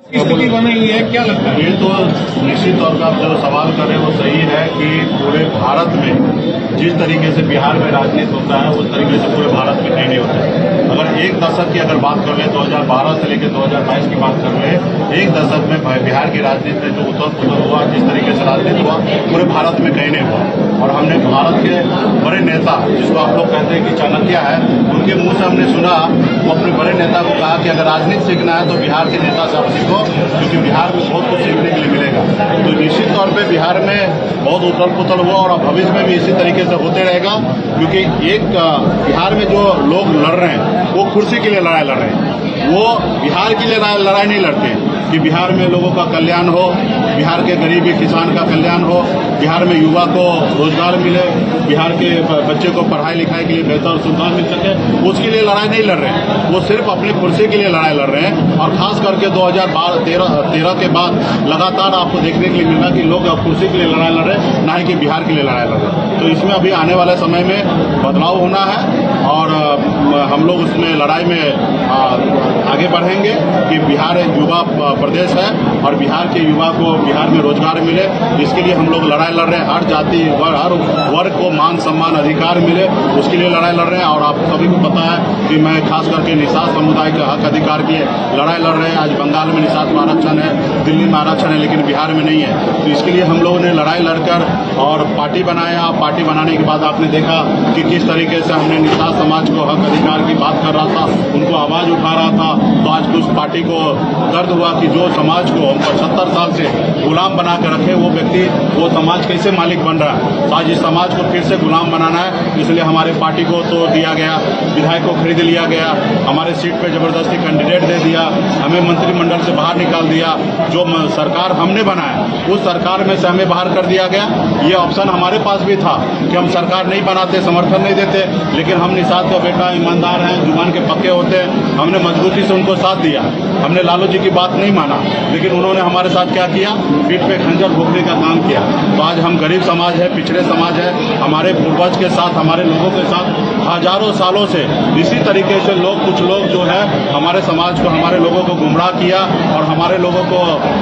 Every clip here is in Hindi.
स्थिति बनी हुई है, क्या लगता है? ये तो निश्चित तौर पर आप जो सवाल कर रहे हैं वो सही है कि पूरे भारत में जिस तरीके से बिहार में राजनीति होता है उस तरीके से पूरे भारत में कहीं नहीं होता है। अगर एक दशक की अगर बात कर ले 2012 से लेकर 2022 की बात कर ले, एक दशक में बिहार की राजनीति में जो उथल पुथल हुआ, जिस तरीके से राजनीति हुआ, पूरे भारत में कहीं नहीं हुआ। और हमने भारत के बड़े नेता, जिसको आप लोग कहते हैं कि चाणक्य है, उनके मुंह से हमने सुना, वो अपने बड़े नेता को कहा कि अगर राजनीति सीखना है तो बिहार के नेता से आप सीखो, क्योंकि बिहार में बहुत कुछ सीखने के लिए मिलेगा। तो निश्चित तौर पे बिहार में बहुत उथल पुथल हुआ और अब भविष्य में भी इसी तरीके से होते रहेगा, क्योंकि एक बिहार में जो लोग लड़ रहे हैं वो कुर्सी के लिए लड़ाई लड़ रहे हैं, वो बिहार के लिए लड़ाई नहीं लड़ते कि बिहार में लोगों का कल्याण हो, बिहार के गरीबी किसान का कल्याण हो, बिहार में युवा को रोजगार मिले, बिहार के बच्चे को पढ़ाई लिखाई के लिए बेहतर सुविधा मिल सके, उसके लिए लड़ाई नहीं लड़ रहे हैं। वो सिर्फ अपनी कुर्सी के लिए लड़ाई लड़ रहे हैं। और खास करके 2013 के बाद लगातार आपको देखने के लिए मिला कि लोग अब कुर्सी के लिए लड़ाई लड़ रहे हैं, ना ही कि बिहार के लिए लड़ाई लड़ रहे हैं। तो इसमें अभी आने वाले समय में बदलाव होना है और हम लोग उसमें लड़ाई में आगे बढ़ेंगे कि बिहार युवा प्रदेश है और बिहार के युवा को बिहार में रोजगार मिले, इसके लिए हम लोग लड़ाई लड़ रहे हैं। हर जाति हर वर्ग को मान सम्मान अधिकार मिले, उसके लिए लड़ाई लड़ रहे हैं। और आप सभी को पता है कि मैं खास करके निषाद समुदाय के हक अधिकार के लिए लड़ाई लड़ रहे हैं। आज बंगाल में निषाद को आरक्षण है, दिल्ली में आरक्षण है, लेकिन बिहार में नहीं है। तो इसके लिए हम लोगों ने लड़ाई लड़कर और पार्टी बनाया। पार्टी बनाने के बाद आपने देखा कि किस तरीके से हमने निषाद समाज को हक अधिकार की बात कर रहा था, उनको आवाज उठा रहा था। तो आज उस पार्टी को दर्द हुआ कि जो समाज को 75 साल से गुलाम बना कर रखे वो व्यक्ति, वो समाज कैसे मालिक बन रहा है। तो आज इस समाज को फिर से गुलाम बनाना है, इसलिए हमारे पार्टी को तो दिया गया, विधायक को खरीद लिया गया, हमारे सीट पे जबरदस्ती कैंडिडेट दे दिया, हमें मंत्रिमंडल से बाहर निकाल दिया। जो सरकार हमने बनाया उस सरकार में से हमें बाहर कर दिया गया। ये ऑप्शन हमारे पास भी था कि हम सरकार नहीं बनाते, समर्थन नहीं देते, लेकिन हम निषाद का बेटा ईमानदार हैं, जुबान के पक्के होते हैं, हमने मजबूती से उनको साथ दिया। हमने लालू जी की बात नहीं माना, लेकिन उन्होंने हमारे साथ क्या किया, पीठ पे खंजर भोंकने का काम किया। तो आज हम गरीब समाज है, पिछड़े समाज है, हमारे पूर्वज के साथ, हमारे लोगों के साथ हजारों सालों से इसी तरीके से कुछ लोग जो है हमारे समाज को, हमारे लोगों को गुमराह किया और हमारे लोगों को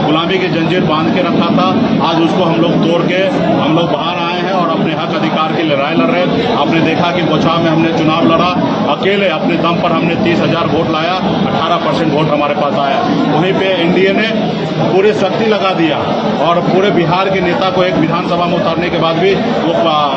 गुलामी की जंजीर बांध के रखा था। आज उसको हम लोग तोड़ के हम लोग बाहर आए हैं और अपने हक अधिकार की लड़ाई लड़ रहे हैं। आपने देखा कि बोछा में हमने चुनाव लड़ा, अकेले अपने दम पर हमने 30,000 वोट लाया, 18% वोट हमारे पास आया। वहीं पे एनडीए ने पूरी शक्ति लगा दिया और पूरे बिहार के नेता को एक विधानसभा में उतारने के बाद भी वो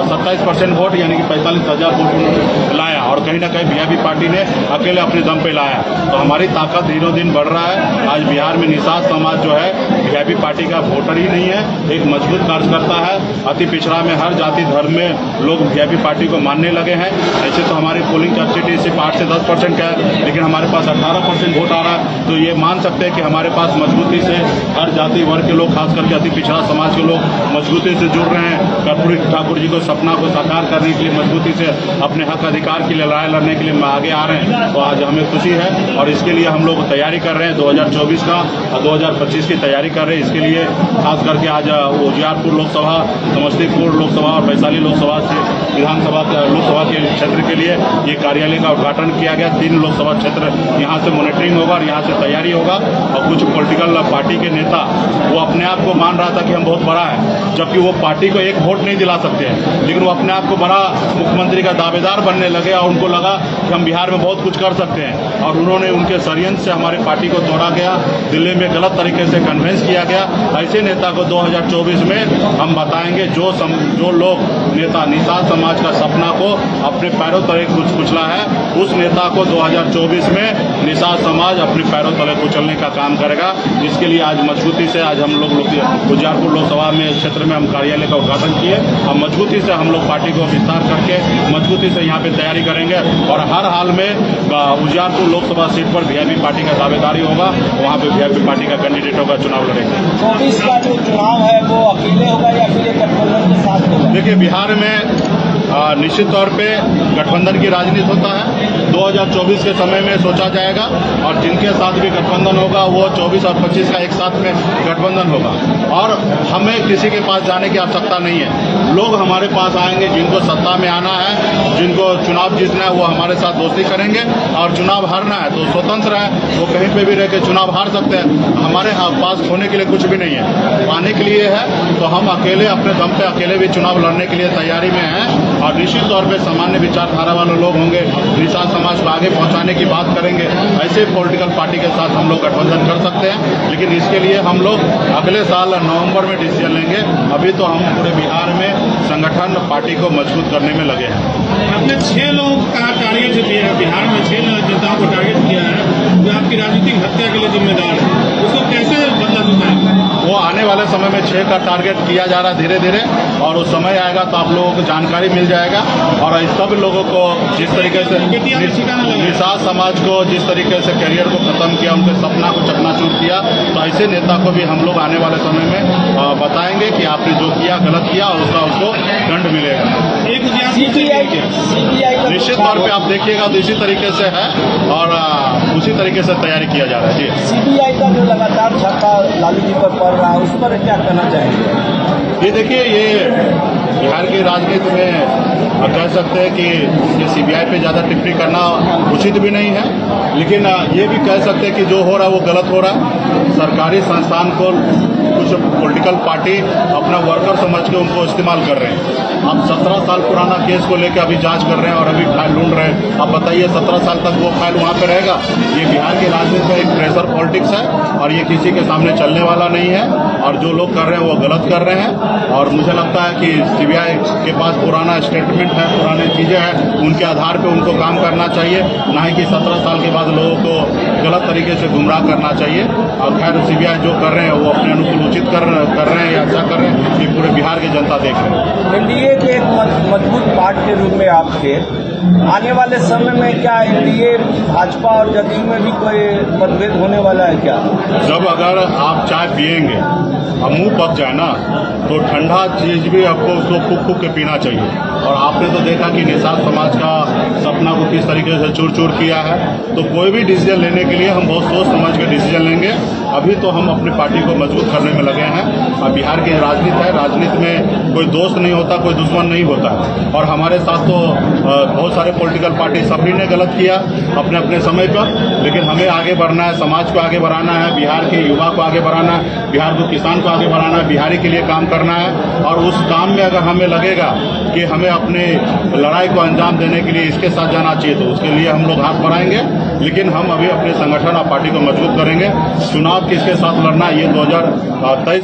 27% वोट यानी कि 45,000 वोट लाया और कहीं ना कहीं वीआईपी पार्टी ने अकेले अपने दम पे लाया। तो हमारी ताकत दिनों दिन बढ़ रहा है। आज बिहार में निषाद समाज जो है वीआईपी पार्टी का वोटर ही नहीं है, एक मजबूत कार्यकर्ता है। अति पिछड़ा में हर जाति धर्म में लोग वीआईपी पार्टी को मानने लगे हैं। ऐसे तो हमारी पोलिंग कैपेसिटी सिर्फ 8 से 10% का है, लेकिन हमारे पास 18% वोट आ रहा है। तो ये मान सकते हैं कि हमारे पास मजबूती से हर जाति वर्ग के लोग, खास करके अति पिछड़ा समाज के लोग मजबूती से जुड़ रहे हैं। कर्पूरी ठाकुर जी को सपना को साकार करने के लिए मजबूती से अपने हक अधिकार की लड़ाई लड़ने के लिए आगे आ रहे हैं। तो आज हमें खुशी है और इसके लिए हम लोग तैयारी कर रहे हैं 2024 का और 2025 की तैयारी कर रहे हैं। इसके लिए खास करके आज उजियारपुर लोकसभा, समस्तीपुर लोकसभा और वैशाली लोकसभा से लोकसभा के क्षेत्र के लिए ये कार्यालय का उद्घाटन किया गया। 3 लोकसभा क्षेत्र यहाँ से मॉनिटरिंग होगा और यहाँ से तैयारी होगा। और कुछ पॉलिटिकल पार्टी के नेता वो अपने आप को मान रहा था कि हम बहुत बड़ा है, जबकि वो पार्टी को एक वोट नहीं दिला सकते हैं, लेकिन वो अपने आप को बड़ा मुख्यमंत्री का दावेदार बनने लगे और उनको लगा कि हम बिहार में बहुत कुछ कर सकते हैं। और उन्होंने उनके षड्यंत्र से हमारी पार्टी को तोड़ा गया, दिल्ली में गलत तरीके से कन्वेंस किया गया। ऐसे नेता को 2024 में हम बताएंगे जो लोग नेता निषाद समाज का सपना को अपने पैरों तले कुचला है, उस नेता को 2024 में निषाद समाज अपने पैरों तले कुचलने का काम करेगा। इसके लिए आज मजबूती से आज हम लोग उजियारपुर लोकसभा में क्षेत्र में हम कार्यालय का उद्घाटन किए और मजबूती से हम लोग पार्टी को विस्तार करके मजबूती से यहाँ पे तैयारी करेंगे और हर हाल में उजियारपुर लोकसभा सीट पर वीआईपी पार्टी का दावेदारी होगा, वहाँ पे वीआईपी पार्टी का कैंडिडेट होगा, चुनाव लड़ेंगे। 24 का जो चुनाव है वो अकेले होगा या फिर गठबंधन के साथ होगा? देखिए, बिहार में निश्चित तौर पे गठबंधन की राजनीति होता है। 2024 के समय में सोचा जाएगा और जिनके साथ भी गठबंधन होगा वो 24 और 25 का एक साथ में गठबंधन होगा। और हमें किसी के पास जाने की आवश्यकता नहीं है। लोग हमारे पास आएंगे, जिनको सत्ता में आना है, जिनको चुनाव जीतना है, वो हमारे साथ दोस्ती करेंगे। और चुनाव हारना है तो स्वतंत्र है, वो कहीं पे भी रह के चुनाव हार सकते हैं। हमारे पास खोने के लिए कुछ भी नहीं है, पाने के लिए है। तो हम अकेले अपने दम पे अकेले भी चुनाव लड़ने के लिए तैयारी में हैं। और निश्चित तौर पे सामान्य विचारधारा वाले लोग होंगे, निषाद समाज को आगे पहुंचाने की बात करेंगे। ऐसे पॉलिटिकल पार्टी के साथ हम लोग गठबंधन कर सकते हैं, लेकिन इसके लिए हम लोग अगले साल नवंबर में डिसीजन लेंगे। अभी तो हम पूरे बिहार में संगठन पार्टी को मजबूत करने में लगे हैं। आपने 6 लोगों का टारगेट दिया है, बिहार में 6 नेताओं को टारगेट किया है जो आपकी राजनीतिक हत्या के लिए जिम्मेदार है, उसको कैसे बदला दूंगा? वो आने वाले समय में 6 का टारगेट किया जा रहा है धीरे धीरे, और उस समय आएगा तो आप लोगों को जानकारी मिल जाएगा। और सब लोगों को जिस तरीके से निषाद समाज को जिस तरीके से करियर को खत्म किया, उनके सपना को चकनाचूर किया, तो ऐसे नेता को भी हम लोग आने वाले समय में बताएंगे कि आपने जो किया गलत किया और उसका उसको दंड मिलेगा। निश्चित तौर पे आप देखिएगा तो इसी तरीके से है और उसी तरीके से तैयारी किया जा रहा है। जी, सीबीआई का जो लगातार छापा लालू जी पर पड़ रहा है, उस पर क्या कहना चाहेंगे? ये देखिए, ये बिहार की राजनीति में कह सकते हैं कि ये सीबीआई पे ज़्यादा टिप्पणी करना उचित भी नहीं है, लेकिन ये भी कह सकते हैं कि जो हो रहा है वो गलत हो रहा है। सरकारी संस्थान को कुछ पॉलिटिकल पार्टी अपना वर्कर समझ के उनको इस्तेमाल कर रहे हैं। आप 17 साल पुराना केस को लेकर अभी जांच कर रहे हैं और अभी फाइल ढूंढ रहे हैं। आप बताइए 17 साल तक वो फाइल वहाँ पे रहेगा? ये बिहार की राजनीति में एक प्रेशर पॉलिटिक्स है और ये किसी के सामने चलने वाला नहीं है। और जो लोग कर रहे हैं वो गलत कर रहे हैं। और मुझे लगता है कि सीबीआई के पास पुराना स्टेटमेंट है, पुरानी चीजें हैं, उनके आधार पे उनको काम करना चाहिए, ना ही कि 17 साल के बाद लोगों को गलत तरीके से गुमराह करना चाहिए। और खैर सीबीआई जो कर रहे हैं वो अपने अनुकूल उचित कर रहे हैं या अच्छा कर रहे हैं, ये पूरे बिहार की जनता देख रहे हैं। एनडीए के एक मजबूत पार्ट के रूप में आप थे, आने वाले समय में क्या एनडीए भाजपा और जदयू में भी कोई मतभेद होने वाला है क्या? जब अगर आप चाय पियेंगे और मुंह पक जाए ना, तो ठंडा चीज भी आपको उसको फूक फूक के पीना चाहिए। और आपने तो देखा कि निषाद समाज का सपना को किस तरीके से चूर चूर किया है। तो कोई भी डिसीजन लेने के लिए हम बहुत सोच समझ के डिसीजन लेंगे। अभी तो हम अपनी पार्टी को मजबूत करने में लगे हैं। और बिहार की राजनीति है, राजनीति में कोई दोस्त नहीं होता, कोई दुश्मन नहीं होता। और हमारे साथ तो बहुत सारे पॉलिटिकल पार्टी सभी ने गलत किया अपने अपने समय पर, लेकिन हमें आगे बढ़ना है, समाज को आगे बढ़ाना है, बिहार के युवा को आगे बढ़ाना है, बिहार को किसान को आगे बढ़ाना है, बिहारी के लिए काम करना है। और उस काम में अगर हमें लगेगा कि हमें अपने लड़ाई को अंजाम देने के लिए इसके साथ जाना चाहिए, तो उसके लिए हम लोग हाथ बढ़ाएंगे। लेकिन हम अभी अपने संगठन और पार्टी को मजबूत करेंगे। चुनाव किसके साथ लड़ना है ये 2023